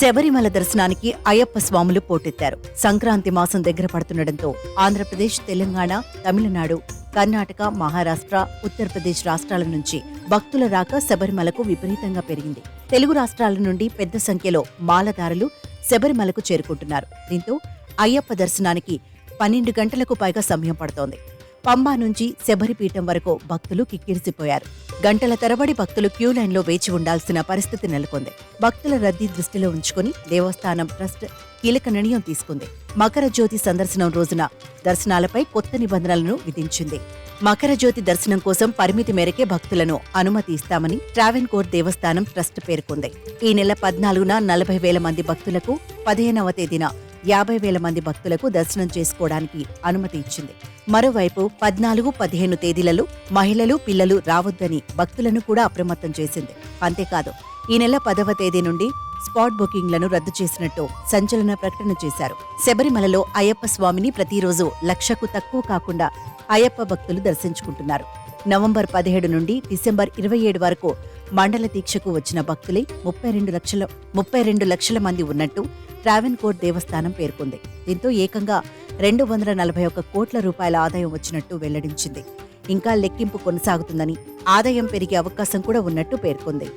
శబరిమల దర్శనానికి అయ్యప్ప స్వాములు పోటెత్తారు. సంక్రాంతి మాసం దగ్గర పడుతుండటంతో ఆంధ్రప్రదేశ్, తెలంగాణ, తమిళనాడు, కర్ణాటక, మహారాష్ట్ర, ఉత్తరప్రదేశ్ రాష్ట్రాల నుంచి భక్తుల రాక శబరిమలకు విపరీతంగా పెరిగింది. తెలుగు రాష్ట్రాల నుండి పెద్ద సంఖ్యలో మాలదారులు శబరిమలకు చేరుకుంటున్నారు. దీంతో అయ్యప్ప దర్శనానికి 12 గంటలకు పైగా సమయం పడుతోంది. పంబా నుంచి శబరిపీఠం వరకు భక్తులు కిక్కిరిసిపోయారు. గంటల తరబడి భక్తులు క్యూ లైన్లో వేచి ఉండాల్సిన పరిస్థితి నెలకొంది. భక్తుల రద్దీ దృష్టిలో ఉంచుకుని దేవస్థానం ట్రస్ట్ కీలక నిర్ణయం తీసుకుంది. మకర జ్యోతి సందర్శనం రోజున దర్శనాలపై కొత్త నిబంధనలను విధించింది. మకర జ్యోతి దర్శనం కోసం పరిమితి మేరకే భక్తులను అనుమతి ఇస్తామని ట్రావెన్కోర్ దేవస్థానం ట్రస్ట్ పేర్కొంది. ఈ నెల 14న 40,000 మంది భక్తులకు, 15వ తేదీన 50,000 మంది భక్తులకు దర్శనం చేసుకోవడానికి అనుమతి ఇచ్చింది. మరోవైపు 14, 15 తేదీలలో మహిళలు, పిల్లలు రావద్దని భక్తులను కూడా అప్రమత్తం చేసింది. అంతేకాదు, ఈ నెల 10వ తేదీ నుండి స్పాట్ బుకింగ్లను రద్దు చేసినట్టు సంచలన ప్రకటన చేశారు. శబరిమలలో అయ్యప్ప స్వామిని ప్రతిరోజు 1,00,000కు తక్కువ కాకుండా అయ్యప్ప భక్తులు దర్శించుకుంటున్నారు. నవంబర్ 17 నుండి డిసెంబర్ 27 వరకు మండల దీక్షకు వచ్చిన భక్తులే 32 లక్షల మంది ఉన్నట్టు ట్రావెన్కోర్ దేవస్థానం పేర్కొంది. దీంతో ఏకంగా 241 కోట్ల రూపాయల ఆదాయం వచ్చినట్టు వెల్లడించింది. ఇంకా లెక్కింపు కొనసాగుతుందని, ఆదాయం పెరిగే అవకాశం కూడా ఉన్నట్టు పేర్కొంది.